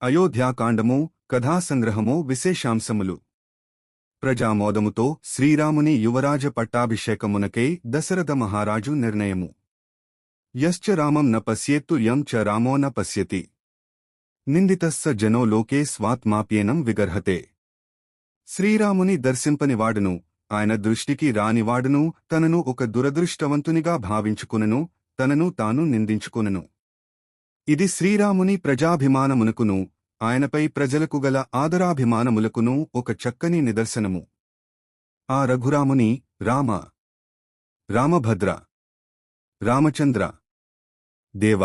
అయోధ్యాకాండము కథాసంగ్రహము విశేషాంశములు. ప్రజామోదముతో శ్రీరాముని యువరాజ పట్టాభిషేకమునకై దశరథ మహారాజు నిర్ణయము. యశ్చ రామం న పశ్యేత్తు యం చ రామో న పశ్యతి. నిందితస్స జనో లోకే స్వాత్మాప్యేనం విగర్హతే. శ్రీరాముని దర్శింపనివాడును, ఆయన దృష్టికి రానివాడును తనను ఒక దురదృష్టవంతునిగా భావించుకునను, తనను తాను నిందించుకునను. ఇది శ్రీరాముని ప్రజాభిమానమునకును ఆయనపై ప్రజలకు గల ఆదరాభిమానములకును ఒక చక్కని నిదర్శనము. ఆ రఘురాముని రామ, రామభద్ర, రామచంద్ర, దేవ,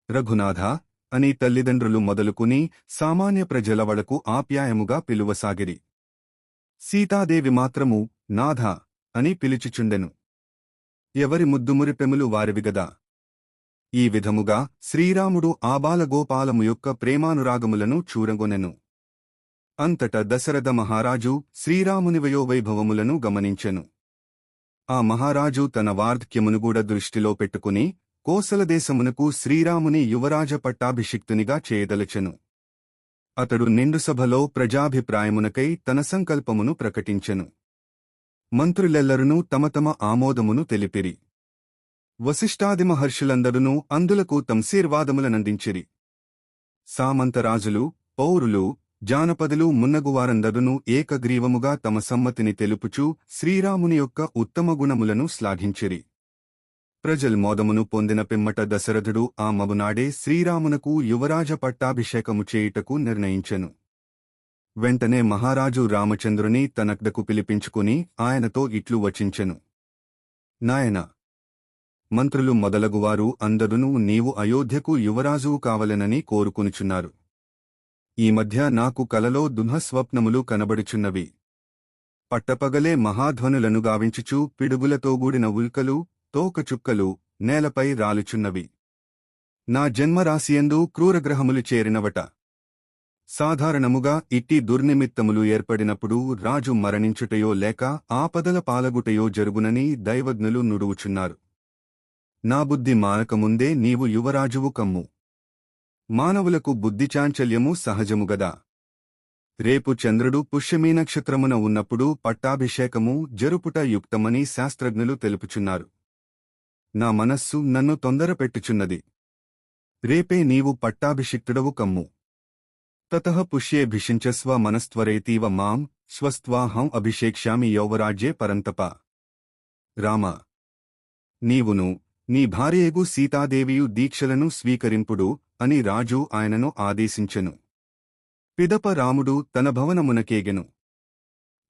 రఘునాథ అని తల్లిదండ్రులు మొదలుకుని సామాన్య ప్రజల వడకు ఆప్యాయముగా పిలువసాగిరి. సీతాదేవి మాత్రము నాథ అని పిలుచుచుండెను. ఎవరి ముద్దుమురిపెములు వారివిగదా. ఈ విధముగా శ్రీరాముడు ఆబాలగోపాలము యొక్క ప్రేమానురాగములను చూరగొనెను. అంతట దశరథ మహారాజు శ్రీరాముని వయోవైభవములను గమనించెను. ఆ మహారాజు తన వార్ధక్యమునుగూడ దృష్టిలో పెట్టుకుని కోసలదేశమునకు శ్రీరాముని యువరాజ పట్టాభిషిక్తునిగా చేయదలచెను. అతడు నిండుసభలో ప్రజాభిప్రాయమునకై తన సంకల్పమును ప్రకటించెను. మంత్రులెల్లరునూ తమ తమ ఆమోదమును తెలిపిరి. వశిష్ఠాది మహర్షులందరునూ అందులకు తంశీర్వాదములనందించిరి. సామంతరాజులు, పౌరులు, జానపదులు మున్నగువారందరునూ ఏకగ్రీవముగా తమ సమ్మతిని తెలుపుచూ శ్రీరాముని యొక్క ఉత్తమ గుణములను శ్లాఘించిరి. ప్రజల్మోదమును పొందిన పిమ్మట దశరథుడు ఆ మబునాడే శ్రీరామునకు యువరాజ పట్టాభిషేకము చేయుటకు నిర్ణయించెను. వెంటనే మహారాజు రామచంద్రుని తనక్దకు పిలిపించుకుని ఆయనతో ఇట్లు వచించెను. నాయనా, మంత్రులు మొదలగువారు అందరునూ నీవు అయోధ్యకు యువరాజువు కావలెనని కోరుకునుచున్నారు. ఈ మధ్య నాకు కలలో దుఃస్వప్నములు కనబడుచున్నవి. పట్టపగలే మహాధ్వనులను గావించుచూ పిడుగులతోగూడిన ఉల్కలు, తోకచుక్కలు నేలపై రాలుచున్నవి. నా జన్మరాశియందు క్రూరగ్రహములు చేరినవట. సాధారణముగా ఇట్టి దుర్నిమిత్తములు ఏర్పడినప్పుడు రాజు మరణించుటయో లేక ఆపదల పాలగుటయో జరుగునని దైవజ్ఞులు నుడువుచున్నారు. నా బుద్ధి మానకముందే నీవు యువరాజువు కమ్ము. మానవులకు బుద్ధిచాంచల్యము సహజముగదా. రేపు చంద్రుడు పుష్యమీ నక్షత్రమున ఉన్నప్పుడు పట్టాభిషేకము జరుపుట యుక్తమని శాస్త్రజ్ఞులు తెలుపుచున్నారు. నా మనస్సు నన్ను తొందరపెట్టుచున్నది. రేపే నీవు పట్టాభిషిక్తుడవు కమ్ము. తతః పుష్యేభిషించస్వ మనస్త్వరేతీవ మాం స్వస్త్వాహం అభిషేక్ష్యామి యౌవరాజ్యే పరంతప. రామ, నీవును నీ భార్యయగు సీతాదేవియు దీక్షలను స్వీకరింపుడు అని రాజు ఆయనను ఆదేశించెను. పిదప రాముడు తన భవనమునకేగెను.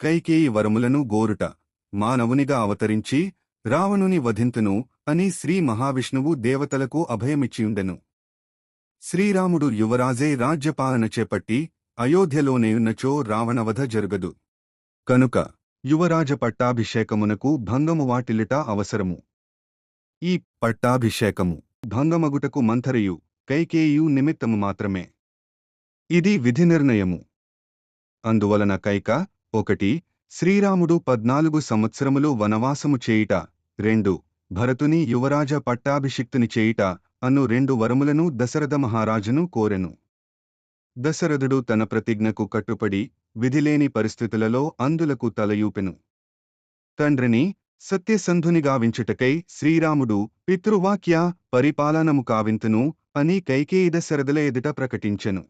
కైకేయి వరములను గోరుట, మానవునిగా అవతరించి రావణుని వధింతును అని శ్రీ మహావిష్ణువు దేవతలకు అభయమిచ్చియుండెను. శ్రీరాముడు యువరాజై రాజ్యపాలన చేపట్టి అయోధ్యలోనేయున్నచో రావణవధ జరుగదు. కనుక యువరాజ పట్టాభిషేకమునకు భంగము వాటిల్లుట అవసరము. ఈ పట్టాభిషేకము భంగమగుటకు మంథరయు, కైకేయియు నిమిత్తము మాత్రమే. ఇది విధి నిర్ణయము. అందువలన కైక 1 శ్రీరాముడు 14 సంవత్సరములు వనవాసము చేయుట, 2 భరతుని యువరాజ పట్టాభిషిక్తుని చేయుట అను 2 వరములను దశరథ మహారాజును కోరెను. దశరథుడు తన ప్రతిజ్ఞకు కట్టుపడి విధిలేని పరిస్థితులలో అందులకు తలయూపెను. తండ్రిని సత్యసంధునిగావించుటకై శ్రీరాముడు పితృవాక్య పరిపాలనము కావింతును అని కైకేయి దశరథుల ఎదుట ప్రకటించెను.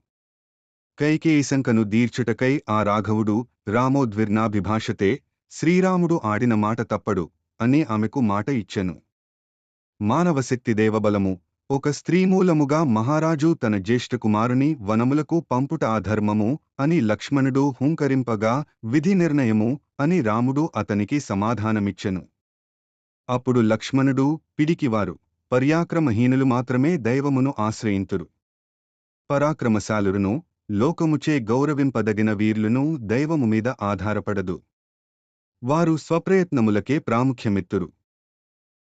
కైకేయి శంకను దీర్చుటకై ఆ రాఘవుడు రామోద్విర్నాభిభాషతే, శ్రీరాముడు ఆడిన మాట తప్పడు అని ఆమెకు మాట ఇచ్చెను. మానవశక్తి దేవబలము, ఒక స్త్రీమూలముగా మహారాజు తన జ్యేష్ఠకుమారుని వనములకు పంపుట అధర్మము అని లక్ష్మణుడు హుంకరింపగా విధి నిర్ణయము అని రాముడు అతనికి సమాధానమిచ్చెను. అప్పుడు లక్ష్మణుడు పిడికివారు, పర్యాక్రమహీనులు మాత్రమే దైవమును ఆశ్రయింతురు. పరాక్రమశాలురును, లోకముచే గౌరవింపదగిన వీర్లును దైవము మీద ఆధారపడదు. వారు స్వప్రయత్నములకే ప్రాముఖ్యమిత్తురు.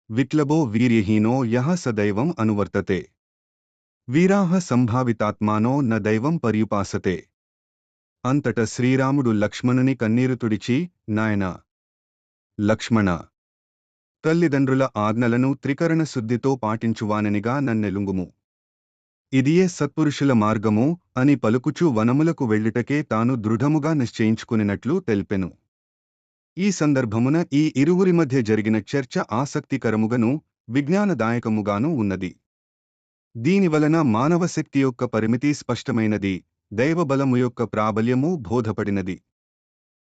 విక్లబో వీర్యహీనో యః సదైవం అనువర్తతే. వీరాహ సంభావితాత్మానో న దైవం పర్యుపాసతే. అంతట శ్రీరాముడు లక్ష్మణుని కన్నీరు తుడిచి, నాయనా లక్ష్మణ, తల్లిదండ్రుల ఆజ్ఞలను త్రికరణ శుద్ధితో పాటించువాననిగా నన్నెలుంగుము. ఇదియే సత్పురుషుల మార్గము అని పలుకుచు వనములకు వెళ్ళుటకే తాను దృఢముగా నిశ్చయించుకునినట్లు తెలిపెను. ఈ సందర్భమున ఈ ఇరువురి మధ్య జరిగిన చర్చ ఆసక్తికరముగను విజ్ఞానదాయకముగాను ఉన్నది. దీనివలన మానవశక్తి యొక్క పరిమితి స్పష్టమైనది, దైవబలము యొక్క ప్రాబల్యము బోధపడినది.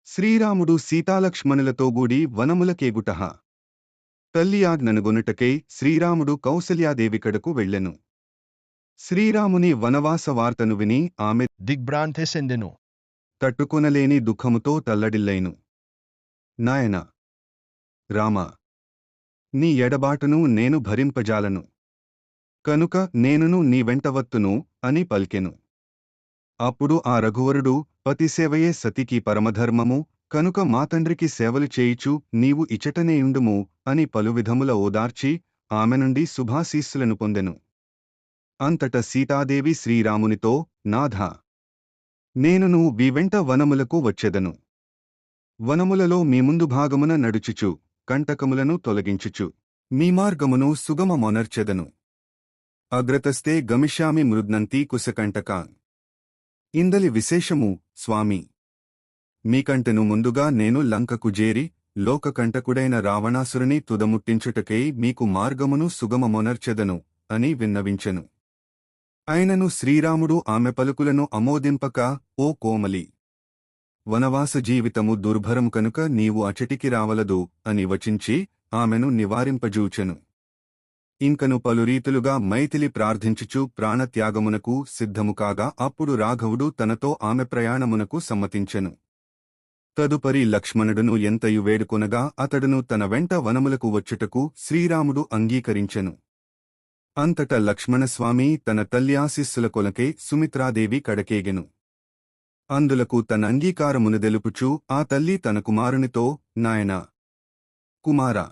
శ్రీరాముడు సీతాలక్ష్మణులతోగూడి వనములకేగుటహ. తల్లి ఆజ్ఞనుగొనుటకై శ్రీరాముడు కౌసల్యాదేవికడకు వెళ్ళెను. శ్రీరాముని వనవాస వార్తను విని ఆమె దిగ్భ్రాంతిచెందెను. తట్టుకొనలేని దుఃఖముతో తల్లడిల్లైను. నాయనా! రామా! నీ ఎడబాటును నేను భరింపజాలను. కనుక నేనును నీ వెంటవత్తును అని పలికెను. అప్పుడు ఆ రఘువరుడు, పతిసేవయే సతికి పరమధర్మము, కనుక మా తండ్రికి సేవలు చేయిచు నీవు ఇచటనేయుండుము అని పలువిధముల ఓదార్చి ఆమె నుండి శుభాశీస్సులను పొందెను. అంతట సీతాదేవి శ్రీరామునితో, నాథా! నేనును మీ వెంట వనములకు వచ్చెదను. వనములలో మీ ముందు భాగమున నడుచుచు కంటకములను తొలగించుచు మీ మార్గమును సుగమమొనర్చెదను. అగ్రతస్తే గమిష్యామి మృద్నంతి కుశకంటకాన్. ఇందలి విశేషము, స్వామి! మీకంటెను ముందుగా నేను లంకకు జేరి లోకకంటకుడైన రావణాసురుని తుదముట్టించుటకై మీకు మార్గమును సుగమమొనర్చెదను అని విన్నవించెను. అయినను శ్రీరాముడు ఆమె పలుకులను ఆమోదింపక, ఓ కోమలి! వనవాస జీవితము దుర్భరం కనుక నీవు అచటికి రావలదు అని వచించి ఆమెను నివారింపజూచెను. ఇంకను పలురీతులుగా మైథిలి ప్రార్థించుచు ప్రాణత్యాగమునకు సిద్ధము కాగా అప్పుడు రాఘవుడు తనతో ఆమె ప్రయాణమునకు సమ్మతించెను. తదుపరి లక్ష్మణుడును ఎంతయు వేడుకొనగా అతడును తన వెంట వనములకు వచ్చుటకు శ్రీరాముడు అంగీకరించెను. అంతట లక్ష్మణస్వామి తన తల్లి ఆశీస్సుల కొలకై సుమిత్రాదేవి కడకేగెను. అందులకు తన అంగీకారమును తెలుపుచూ ఆ తల్లి తన కుమారునితో, నాయనా! కుమారా!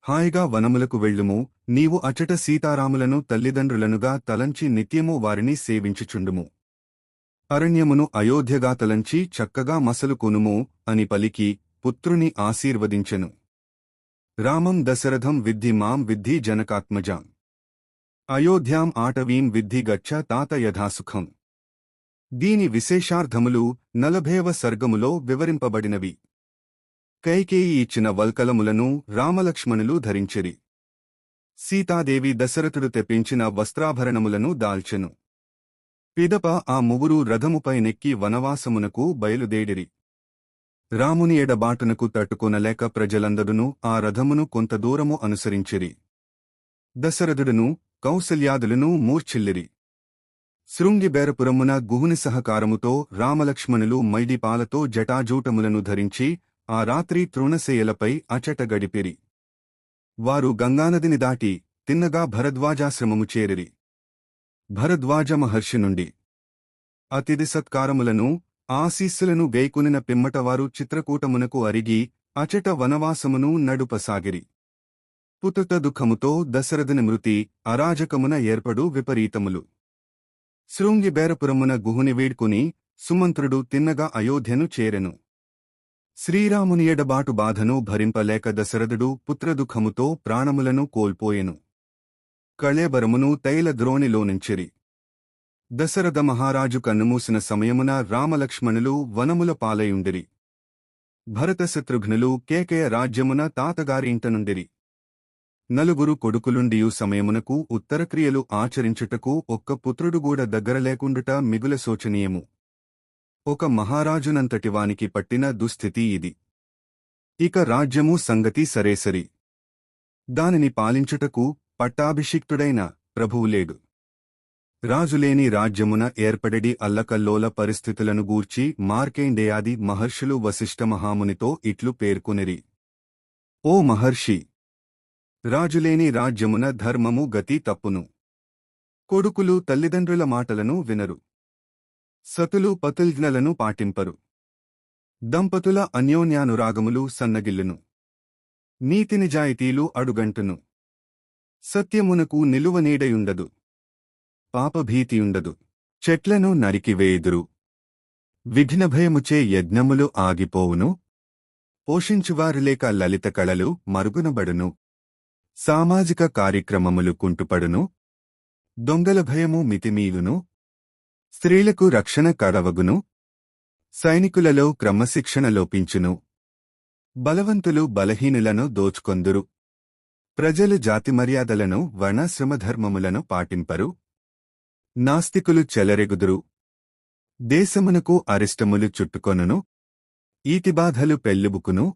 హాయిగా వనములకు వెళ్ళుము, నీవు అచట సీతారాములను తల్లిదండ్రులనుగా తలంచి నిత్యము వారిని సేవించుచుండుము. అరణ్యమును అయోధ్యగా తలంచి చక్కగా మసలుకొనుము అని పలికి పుత్రుని ఆశీర్వదించెను. రామం దశరథం విద్ధి మాం విద్ధి జనకాత్మజాం. అయోధ్యాం ఆటవీం విద్ధి గచ్చ తాత యథాసుఖం. దీని విశేషార్థములు 40వ సర్గములో వివరింపబడినవి. కైకేయి ఇచ్చిన వల్కలములను రామలక్ష్మణులు ధరించిరి. సీతాదేవి దశరథుడు తెప్పించిన వస్త్రాభరణములను దాల్చెను. పిదప ఆ ముగ్గురు రథముపై నెక్కి వనవాసమునకు బయలుదేడిరి. రాముని ఎడబాటునకు తట్టుకొనలేక ప్రజలందరును ఆ రథమును కొంత దూరము అనుసరించిరి. దశరథుడును కౌసల్యాదులను మూర్ఛిల్లిరి. శృంగిబేరపురమున గుహుని సహకారముతో రామలక్ష్మణులు మైడిపాలతో జటాజూటములను ధరించి ఆ రాత్రి తృణశేయలపై అచట గడిపిరి. వారు గంగానదిని దాటి తిన్నగా భరద్వాజాశ్రమము చేరిరి. భరద్వాజ మహర్షి నుండి అతిథి సత్కారములను ఆశీస్సులను గైకొనిన పిమ్మటవారు చిత్రకూటమునకు అరిగి అచట వనవాసమును నడుపసాగిరి. పుత్రత దుఃఖముతో దశరథుని మృతి, అరాజకమున ఏర్పడు విపరీతములు. శృంగిబేరపురమున గుహుని వీడ్కుని సుమంత్రుడు తిన్నగా అయోధ్యను చేరెను. శ్రీరాముని ఎడబాటు బాధను భరింపలేక దశరథుడు పుత్రదుఃఖముతో ప్రాణములను కోల్పోయెను. కళేబరమును తైల ద్రోణిలోనుంచిరి. దశరథ మహారాజు కన్నుమూసిన సమయమున రామలక్ష్మణులు వనముల పాలయుండిరి. భరతశత్రుఘ్నులు కేకయ రాజ్యమున తాతగారి ఇంటనుండిరి. నలుగురు కొడుకులుండియు సమయమునకు ఉత్తరక్రియలు ఆచరించుటకు ఒక్క పుత్రుడుగూడ దగ్గర లేకుండుట మిగుల శోచనీయము. ఒక మహారాజునంతటివానికి పట్టిన దుస్థితి ఇది. ఇక రాజ్యము సంగతి సరేసరి. దానిని పాలించుటకు పట్టాభిషిక్తుడైన ప్రభువులేడు. రాజులేని రాజ్యమున ఏర్పడెడి అల్లకల్లోల పరిస్థితులను గూర్చి మార్కండేయాది మహర్షులు వశిష్ఠ మహామునితో ఇట్లు పేర్కొనిరి. ఓ మహర్షి! రాజులేని రాజ్యమున ధర్మము గతి తప్పును. కొడుకులు తల్లిదండ్రుల మాటలను వినరు. సతులు పతుల్జ్ఞలను పాటింపరు. దంపతుల అన్యోన్యానురాగములు సన్నగిల్లును. నీతి నిజాయితీలు అడుగంటును. సత్యమునకు నిలువనీడయుండదు. పాపభీతియుండదు. చెట్లను నరికివేయుదురు. విఘ్నభయముచే యజ్ఞములు ఆగిపోవును. పోషించువారులేక లలిత కళలు మరుగునబడును. సామాజిక కార్యక్రమములు కుంటుపడును. దొంగల భయము మితిమీలును. స్త్రీలకు రక్షణ కడవగును. సైనికులలో క్రమశిక్షణ లోపించును. బలవంతులు బలహీనులను దోచుకొందురు. ప్రజలు జాతి మర్యాదలను వర్ణాశ్రమధర్మములను పాటింపరు. నాస్తికులు చెలరెగుదురు. దేశమునకు అరిష్టములు చుట్టుకొనును. ఈతిబాధలు పెల్లుబుకును.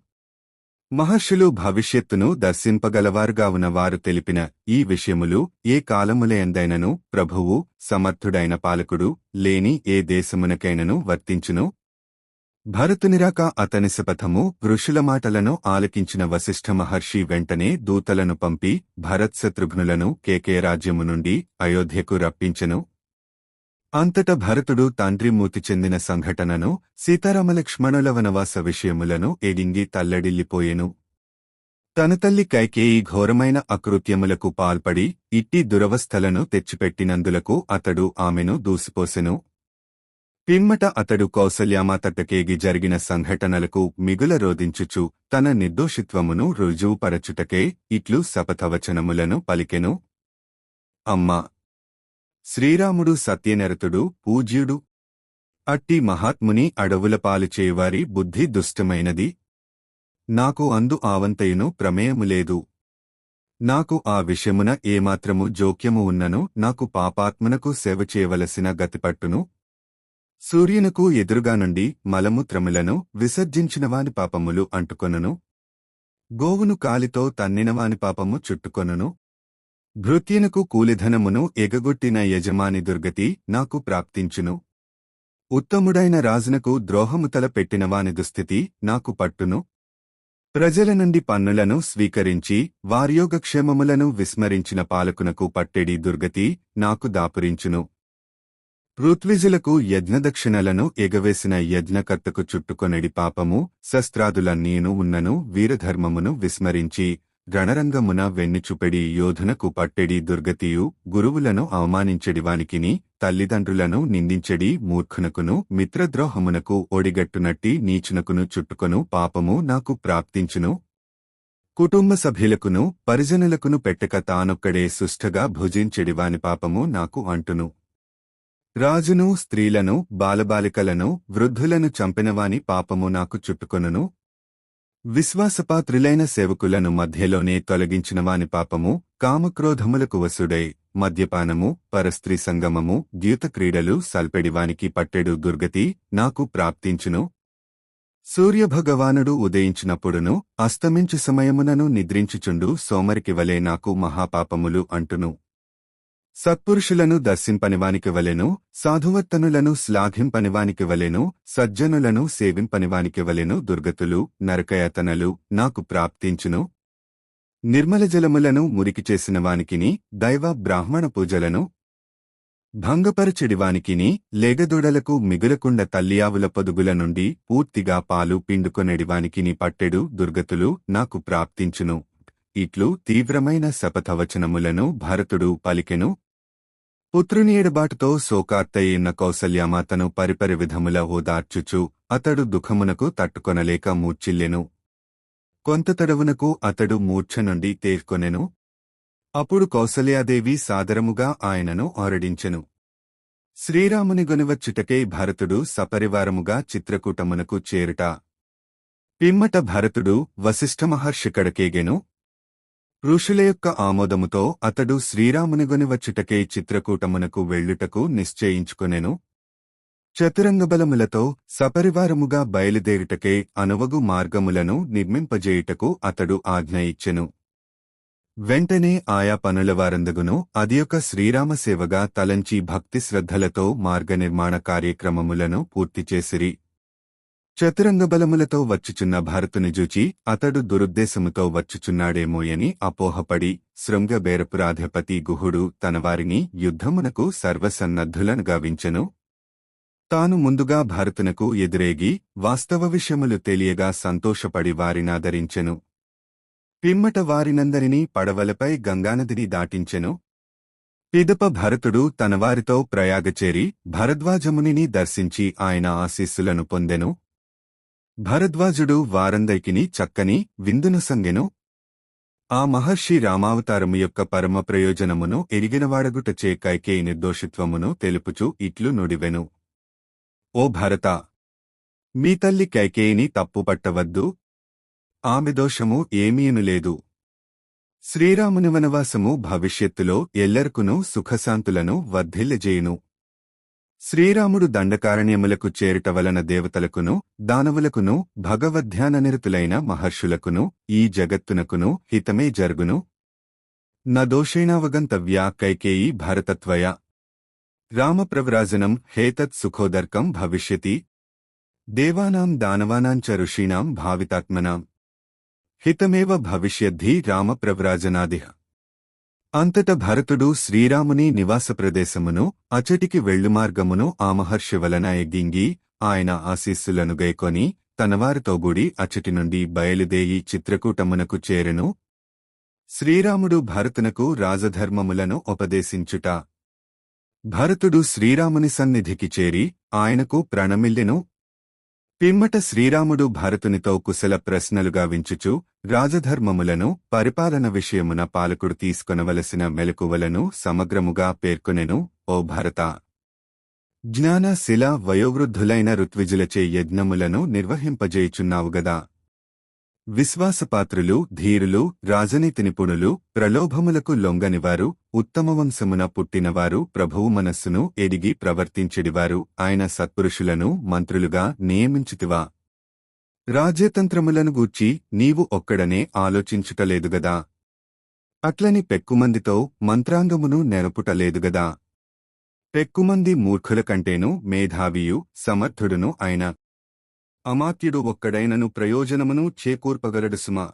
మహర్షులు భవిష్యత్తును దర్శింపగలవారుగా ఉన్నవారు తెలిపిన ఈ విషయములు ఏ కాలములయందైనను ప్రభువు సమర్థుడైన పాలకుడు లేని ఏ దేశమునకైనను వర్తించును. భరతునిరాక అతని శపథము ఋషుల మాటలను ఆలకించిన వశిష్ఠ మహర్షి వెంటనే దూతలను పంపి భరత్ శత్రుఘ్నులను కేకే రాజ్యము నుండి అయోధ్యకు రప్పించెను. అంతట భరతుడు తండ్రి మూతి చెందిన సంఘటనను సీతారామలక్ష్మణుల వనవాస విషయములను ఎడింగి తల్లడిల్లిపోయెను. తన తల్లి కైకేయి ఘోరమైన అకృత్యములకు పాల్పడి ఇట్టి దురవస్థలను తెచ్చిపెట్టినందులకు అతడు ఆమెను దూసిపోసెను. పిమ్మట అతడు కౌసల్యామాతటకేగి జరిగిన సంఘటనలకు మిగుల రోదించుచు తన నిర్దోషిత్వమును రుజువుపరచుటకే ఇట్లు శపథవచనములను పలికెను. అమ్మా! శ్రీరాముడు సత్యనిరతుడు, పూజ్యుడు. అట్టి మహాత్ముని అడవుల పాలు చేయువారి బుద్ధి దుష్టమైనది. నాకు అందు ఆవంతయును ప్రమేయములేదు. నాకు ఆ విషయమున ఏమాత్రము జోక్యము ఉన్నను నాకు పాపాత్మనకు సేవ చేయవలసిన గతిపట్టును. సూర్యునకు ఎదురుగా నుండి మలమూత్రములను విసర్జించినవాని పాపములు అంటుకొనును. గోవును కాలితో తన్నినవాని పాపము చుట్టుకొనును. భృత్యునకు కూలిధనమును ఎగగొట్టిన యజమాని దుర్గతి నాకు ప్రాప్తించును. ఉత్తముడైన రాజునకు ద్రోహము తల పెట్టినవాని దుస్థితి నాకు పట్టును. ప్రజల నుండి పన్నులను స్వీకరించి వారియోగక్షేమములను విస్మరించిన పాలకునకు పట్టెడి దుర్గతి నాకు దాపురించును. ఋత్విజులకు యజ్ఞదక్షిణలను ఎగవేసిన యజ్ఞకర్తకు చుట్టుకొనెడి పాపము శస్త్రాదులన్నీను ఉన్నను వీరధర్మమును విస్మరించి రణరంగమున వెన్నిచుపెడి యోధునకు పట్టెడి దుర్గతియు గురువులను అవమానించెడివానికిని తల్లిదండ్రులను నిందించెడి మూర్ఖునకును మిత్రద్రోహమునకు ఒడిగట్టునట్టి నీచునకును చుట్టుకొను పాపము నాకు ప్రాప్తించును. కుటుంబ సభ్యులకును పరిజనులకును పెట్టక తానొక్కడే సుష్ఠగా భుజించెడివాని పాపము నాకు అంటును. రాజును స్త్రీలను బాలబాలికలను వృద్ధులను చంపినవాని పాపము నాకు చుట్టుకొనును. విశ్వాసపాత్రులైన సేవకులను మధ్యలోనే తొలగించినవాని పాపము కామక్రోధములకు వసుడై మద్యపానము పరస్త్రీ సంగమము ద్యూతక్రీడలు సల్పెడివానికి పట్టెడు దుర్గతి నాకు ప్రాప్తించును. సూర్యభగవానుడు ఉదయించినప్పుడును అస్తమించు సమయమునను నిద్రించుచుండు సోమరికి వలె నాకు మహాపాపములు అంటును. సత్పురుషులను దర్శింపనివానికి వలెను సాధువర్తనులను శ్లాఘింపనివానికి వలెను సజ్జనులను సేవింపనివానికి వలెను దుర్గతులు నరకయాతనలు నాకు ప్రాప్తించును. నిర్మల జలములను మురికిచేసిన వానికిని దైవ బ్రాహ్మణ పూజలను భంగపరచెడివానికిని లేగదూడలకు మిగులకుండ తల్లియావుల పొదుగుల నుండి పూర్తిగా పాలు పిండుకొనెడివానికిని పట్టెడు దుర్గతులు నాకు ప్రాప్తించును. ఇట్లు తీవ్రమైన శపథవచనములను భరతుడు పలికెను. పుత్రుని ఎడబాటుతో శోకార్తయిన్న కౌసల్యామాతను పరిపరి విధముల ఓదార్చుచు అతడు దుఃఖమునకు తట్టుకొనలేక మూర్ఛిల్లెను. కొంత తడవునకు అతడు మూర్ఛ నుండి తేర్కొనెను. అప్పుడు కౌసల్యాదేవి సాదరముగా ఆయనను ఆరడించెను. శ్రీరాముని గొనివచ్చుటకై భరతుడు సపరివారముగా చిత్రకూటమునకు చేరుట. పిమ్మట భరతుడు వశిష్ఠ మహర్షి కడకేగెను. ఋషుల యొక్క ఆమోదముతో అతడు శ్రీరామునిగొని వచ్చుటకై చిత్రకూటమునకు వెళ్ళుటకు నిశ్చయించుకొనెను. చతురంగబలములతో సపరివారముగా బయలుదేరుటకై అనువగు మార్గములను నిర్మింపజేయుటకు అతడు ఆజ్ఞ ఇచ్చెను. వెంటనే ఆయా పనులవారందగును అదియొక శ్రీరామసేవగా తలంచి భక్తి శ్రద్ధలతో మార్గనిర్మాణ కార్యక్రమములను పూర్తిచేసిరి. చతురంగబలములతో వచ్చుచున్న భరతుని జూచి అతడు దురుద్దేశముతో వచ్చుచున్నాడేమోయని అపోహపడి శృంగబేరపురాధిపతి గుహుడు తనవారిని యుద్ధమునకు సర్వసన్నద్ధులను గావించెను. తాను ముందుగా భరతునకు ఎదురేగి వాస్తవ విషయములు తెలియగా సంతోషపడి వారినాదరించెను. పిమ్మట వారినందరినీ పడవలపై గంగానదిని దాటించెను. పిదప భరతుడు తనవారితో ప్రయాగచేరి భరద్వాజమునిని దర్శించి ఆయన ఆశీస్సులను పొందెను. భరద్వాజుడు వారందరికిని చక్కని విందును సంగెను. ఆ మహర్షి రామావతారము యొక్క పరమ ప్రయోజనమును ఎరిగినవాడగుటచే కైకేయి నిర్దోషిత్వమును తెలుపుచు ఇట్లు నుడివెను. ఓ భరత! మీ తల్లి కైకేయిని తప్పుపట్టవద్దు. ఆమె దోషము ఏమీను లేదు. శ్రీరాముని వనవాసము భవిష్యత్తులో ఎల్లర్కును సుఖశాంతులను వర్ధిల్లజేయును. శ్రీరాముడు దండకారణ్యములకు చేరుట వలన దేవతలకును దానవులకును భగవద్ధ్యాననిరతులైన మహర్షులకును ఈ జగత్తునకును హితమే జరుగును. న దోషేణావగంతవ్యా కైకేయీ భారతత్వయా రామప్రవ్రాజనం హేతత్ సుఖోదర్కం భవిష్యతి దేవానాం దానవానాం చ ఋషీణాం భావితాత్మనాం హితమేవ భవిష్యద్ధి రామప్రవ్రాజనాదిహ. అంతట భరతుడు శ్రీరాముని నివాస ప్రదేశమును అచటికి వెళ్లుమార్గమును ఆ మహర్షి వలన ఎగ్గింగి ఆయన ఆశీస్సులను గైకొని తనవారితోగూడి అచటి నుండి బయలుదేయి చిత్రకూటమునకు చేరెను. శ్రీరాముడు భరతునకు రాజధర్మములను ఉపదేశించుట. భరతుడు శ్రీరాముని సన్నిధికి చేరి ఆయనకు ప్రణమిల్లెను. పిమ్మట శ్రీరాముడు భరతునితో కుశల ప్రశ్నలు గావించుచు రాజధర్మములను పరిపాలన విషయమున పాలకుడు తీసుకొనవలసిన మెలకువలను సమగ్రముగా పేర్కొనెను. ఓ భరత! జ్ఞాన శిల వయోవృద్ధులైన ఋత్విజులచే యజ్ఞములను నిర్వహింపజేయుచున్నావుగదా. విశ్వాసపాత్రులు, ధీరులు, రాజనీతి నిపుణులు, ప్రలోభములకు లొంగనివారు, ఉత్తమవంశమున పుట్టినవారు, ప్రభువు మనస్సును ఎరిగి ప్రవర్తించెడివారు ఆయన సత్పురుషులను మంత్రులుగా నియమించితివా? రాజ్యతంత్రములను గూర్చి నీవు ఒక్కడనే ఆలోచించుటలేదుగదా. అట్లని పెక్కుమందితో మంత్రాంగమును నెరపుటలేదుగదా. పెక్కుమంది మూర్ఖుల కంటేనూ మేధావియు సమర్థుడును అయిన అమాత్యుడు ఒక్కడైనను ప్రయోజనమును చేకూర్పగలడు సుమా.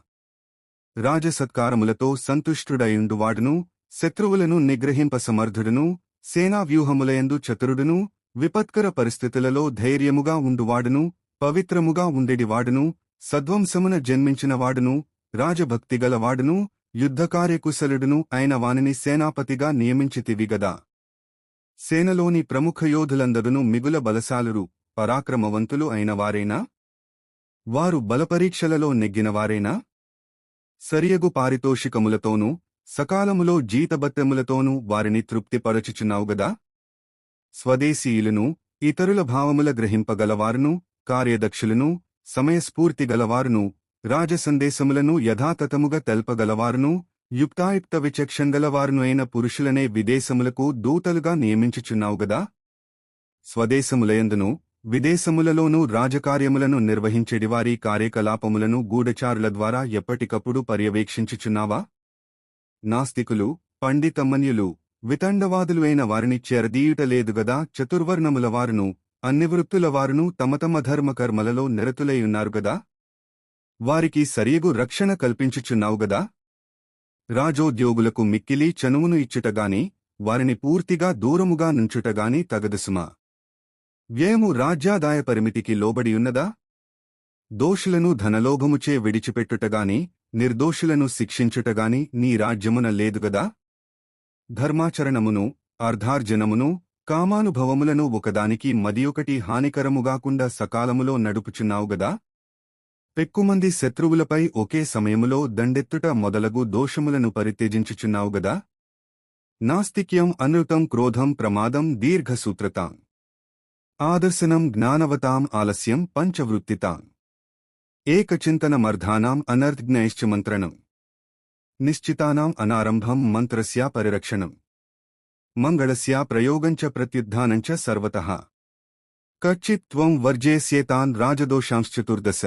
రాజసత్కారములతో సంతుష్టుడయుండువాడును, శత్రువులను నిగ్రహింప సమర్థుడును, సేనావ్యూహములయందు చతురుడును, విపత్కర పరిస్థితులలో ధైర్యముగా ఉండువాడును, పవిత్రముగా ఉండెడివాడును, సద్వంశమున జన్మించినవాడును, రాజభక్తిగలవాడును, యుద్ధకార్యకుశలుడును అయిన వానిని సేనాపతిగా నియమించితివిగదా. సేనలోని ప్రముఖ యోధులందరును మిగుల బలశాలురు, పరాక్రమవంతులు అయిన వారేనా? వారు బలపరీక్షలలో నెగ్గినవారేనా? సరియగు పారితోషికములతోనూ సకాలములో జీతబత్తెములతోనూ వారిని తృప్తిపరచుచున్నావుగదా. స్వదేశీయులను, ఇతరుల భావముల గ్రహింపగలవారును, కార్యదక్షులను, సమయస్ఫూర్తిగలవారును, రాజసందేశములను యథాతథముగా తెల్పగలవారును, యుక్తాయుక్త విచక్షణగలవారును అయిన పురుషులనే విదేశములకు దూతలుగా నియమించుచున్నావుగదా. స్వదేశములయందును విదేశములలోనూ రాజకార్యములను నిర్వహించెడివారి కార్యకలాపములను గూఢచారుల ద్వారా ఎప్పటికప్పుడు పర్యవేక్షించుచున్నావా? నాస్తికులు, పండితమన్యులు, వితండవాదులు అయిన వారిని చెరదీయుటలేదుగదా. చతుర్వర్ణములవారును, అన్ని వృత్తులవారును తమ తమ ధర్మకర్మలలో నిరతులైయున్నారుగదా. వారికి సరియగు రక్షణ కల్పించుచున్నావుగదా. రాజోద్యోగులకు మిక్కిలి చనువును ఇచ్చుటగాని, వారిని పూర్తిగా దూరముగా నుంచుటగాని తగదుసుమా. వ్యయము రాజ్యాదాయ పరిమితికి లోబడియున్నదా. దోషులను ధనలోభముచే విడిచిపెట్టుటగాని, నిర్దోషులను శిక్షించుటగాని నీ రాజ్యమున లేదుగదా. ధర్మాచరణమును, అర్ధార్జనమును, కామానుభవములను ఒకదానికి మదియొకటి హానికరముగాకుండా సకాలములో నడుపుచున్నావుగదా. పెక్కుమంది శత్రువులపై ఒకే సమయములో దండెత్తుట మొదలగు దోషములను పరిత్యజించుచున్నావుగదా. నాస్తిక్యం, అనృతం, క్రోధం, ప్రమాదం, దీర్ఘసూత్రతాం, ఆదర్శనం, జ్ఞానవతాం, ఆలస్యం, పంచవృత్తితాం, ఏకచింతనమర్ధానాం, అనర్థజ్ఞైశ్చమంత్రణం, నిశ్చితానాం అనారంభం, మంత్రస్య పరిరక్షణం, మంగళస్య ప్రయోగంచ ప్రత్యుద్ధానంచ సర్వతః. కచ్చిత్ త్వం వర్జేస్యేతాన్ రాజదోషాంశ్చతుర్దశ.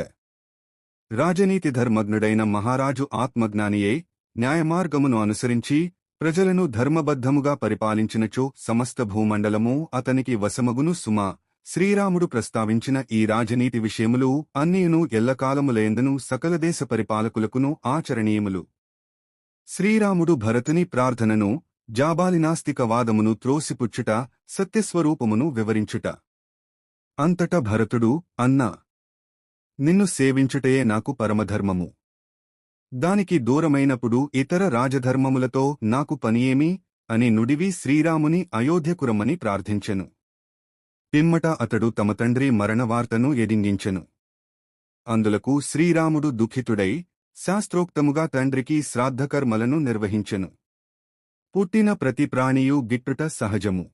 రాజనీతి ధర్మజ్ఞుడైన మహారాజు ఆత్మజ్ఞానియే న్యాయమార్గమును అనుసరించి ప్రజలను ధర్మబద్ధముగా పరిపాలించినచో సమస్త భూమండలము అతనికి వశమగును సుమా. శ్రీరాముడు ప్రస్తావించిన ఈ రాజనీతి విషయములు అన్నీయును ఎల్లకాలములయందును సకల దేశ పరిపాలకులకును ఆచరణీయములు. శ్రీరాముడు భరతుని ప్రార్థనను, జాబాలినాస్తిక వాదమును త్రోసిపుచ్చుట, సత్యస్వరూపమును వివరించుట. అంతట భరతుడు, అన్నా, నిన్ను సేవించుటయే నాకు పరమధర్మము. దానికి దూరమైనప్పుడు ఇతర రాజధర్మములతో నాకు పనియేమి అని నుడివి శ్రీరాముని అయోధ్యకురమ్మని ప్రార్థించెను. పిమ్మట అతడు తమ తండ్రి మరణవార్తను ఎదింగించెను. అందులకు శ్రీరాముడు దుఃఖితుడై శాస్త్రోక్తముగా తండ్రికి శ్రాద్ధకర్మలను నిర్వహించెను. పుట్టిన ప్రతి ప్రాణియు గిట్టుట సహజము.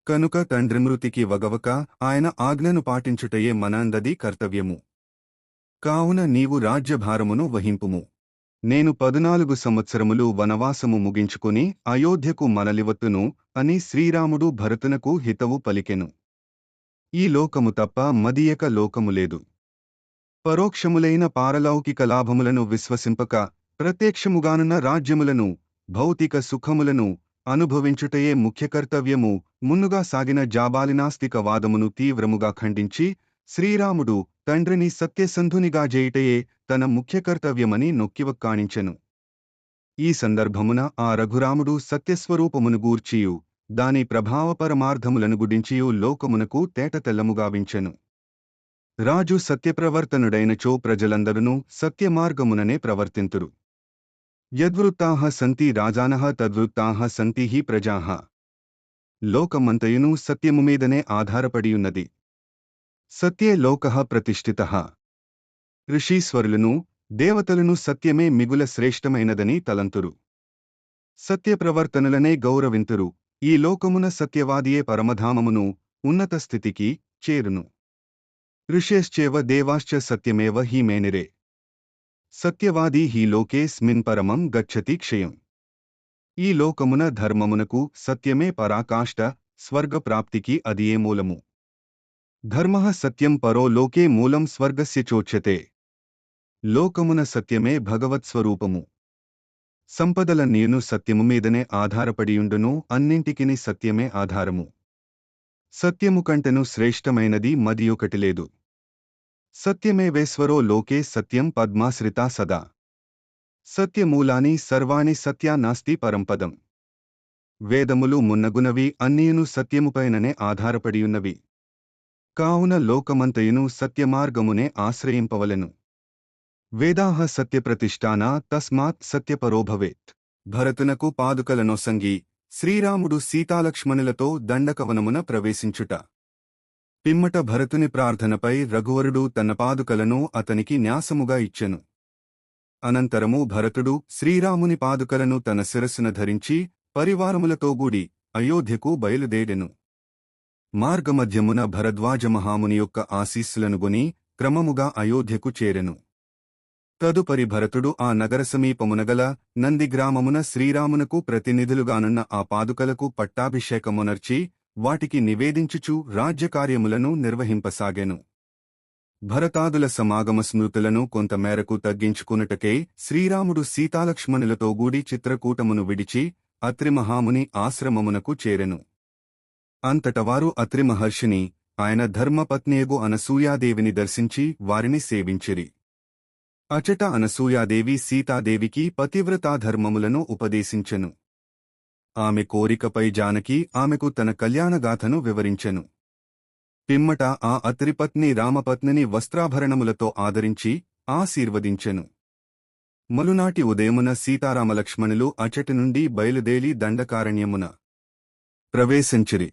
కనుక తండ్రి మృతికి వగవక ఆయన ఆజ్ఞను పాటించుటయే మనందది కర్తవ్యము. కావున నీవు రాజ్యభారమును వహింపుము. నేను 14 సంవత్సరములు వనవాసము ముగించుకుని అయోధ్యకు మనలివత్తును అని శ్రీరాముడు భరతునకు హితవు పలికెను. ఈ లోకము తప్ప మదియక లోకము లేదు. పరోక్షములైన పారలౌకిక లాభములను విశ్వసింపక ప్రత్యక్షముగానున్న రాజ్యములను, భౌతిక సుఖములను అనుభవించుటయే ముఖ్య కర్తవ్యము. మున్నుగా సాగిన జాబాలినాస్తిక వాదమును తీవ్రముగా ఖండించి శ్రీరాముడు తండ్రిని సత్యసంధునిగా చేయుటయే తన ముఖ్య కర్తవ్యమని నొక్కివక్కాణించెను. ఈ సందర్భమున ఆ రఘురాముడు సత్యస్వరూపమును గూర్చియు దాని ప్రభావపరమార్థములను గుడించియు లోకమునకు తేటతెల్లముగావించెను. రాజు సత్యప్రవర్తనుడైనచో ప్రజలందరునూ సత్యమార్గముననే ప్రవర్తింతురు. యద్వృత్తాః సంతి రాజానః తద్వృత్తాః సంతి హి ప్రజాః. లోకమంతయును సత్యము మీదనే ఆధారపడియున్నది. సత్యే లోకః ప్రతిష్ఠితః. ఋషీశ్వరులను, దేవతలను సత్యమే మిగుల శ్రేష్టమైనదని తలంతురు. సత్యప్రవర్తనులనే గౌరవింతురు. ఈ లోకమున సత్యవాదియే పరమధామమును, ఉన్నత స్థితికి చేరును. ఋష్యశ్చేవ దేవాశ్చ సత్యమేవ హి మేనిరే. సత్యవాదీ హి లోకేస్మిన్ పరమం గచ్చతి క్షయం. ఈ లోకమున ధర్మమునకు సత్యమే పరాకాష్ట, స్వర్గప్రాప్తికి అదియే మూలము. ధర్మః సత్యం పరో లోకే మూలం స్వర్గస్య చోచ్యతే. లోకమున సత్యమే భగవత్స్వరూపము. సంపదలన్నీయును సత్యము మీదనే ఆధారపడియుండును. అన్నింటికిని సత్యమే ఆధారము. సత్యము కంటెను శ్రేష్టమైనది మదియొకటి లేదు. సత్యమేవేశ్వరో లోకే సత్యం పద్మాశ్రితా సదా. సత్యమూలాని సర్వాణి సత్యా నాస్తి పరంపదం. వేదములు మున్నగునవి అన్నీయును సత్యముపైననే ఆధారపడియున్నవి. కావున లోకమంతయును సత్యమార్గమునే ఆశ్రయింపవలెను. వేదాః సత్యప్రతిష్ఠానా తస్మాత్ సత్యపరో భవేత్. భరతునకు పాదుకలనొసంగి శ్రీరాముడు సీతాలక్ష్మణులతో దండకవనమున ప్రవేశించుట. పిమ్మట భరతుని ప్రార్థనపై రఘువరుడు తన పాదుకలను అతనికి న్యాసముగా ఇచ్చెను. అనంతరము భరతుడు శ్రీరాముని పాదుకలను తన శిరస్సున ధరించి పరివారములతోగూడి అయోధ్యకు బయలుదేరెను. మార్గమధ్యమున భరద్వాజమహాముని యొక్క ఆశీస్సులనుగొని క్రమముగా అయోధ్యకు చేరెను. తదుపరి భరతుడు ఆ నగర సమీపమునగల నందిగ్రామమున శ్రీరామునకు ప్రతినిధులుగానున్న ఆ పాదుకలకు పట్టాభిషేకమునర్చి వాటికి నివేదించుచు రాజ్యకార్యములను నిర్వహింపసాగెను. భరతాదుల సమాగమ స్మృతులను కొంతమేరకు తగ్గించుకునుటకై శ్రీరాముడు సీతాలక్ష్మణులతోగూడి చిత్రకూటమును విడిచి అత్రిమహాముని ఆశ్రమమునకు చేరెను. అంతటవారు అత్రి మహర్షిని, ఆయన ధర్మపత్నియగు అనసూయాదేవిని దర్శించి వారిని సేవించిరి. అచట అనసూయాదేవి సీతాదేవికి పతివ్రతాధర్మములను ఉపదేశించెను. ఆమె కోరికపై జానకి ఆమెకు తన కళ్యాణగాథను వివరించెను. పిమ్మట ఆ అత్రిపత్ని రామపత్నిని వస్త్రాభరణములతో ఆదరించి ఆశీర్వదించెను. మరునాటి ఉదయమున సీతారామలక్ష్మణులు అచటి నుండి బయలుదేరి దండకారణ్యమున ప్రవేశించిరి.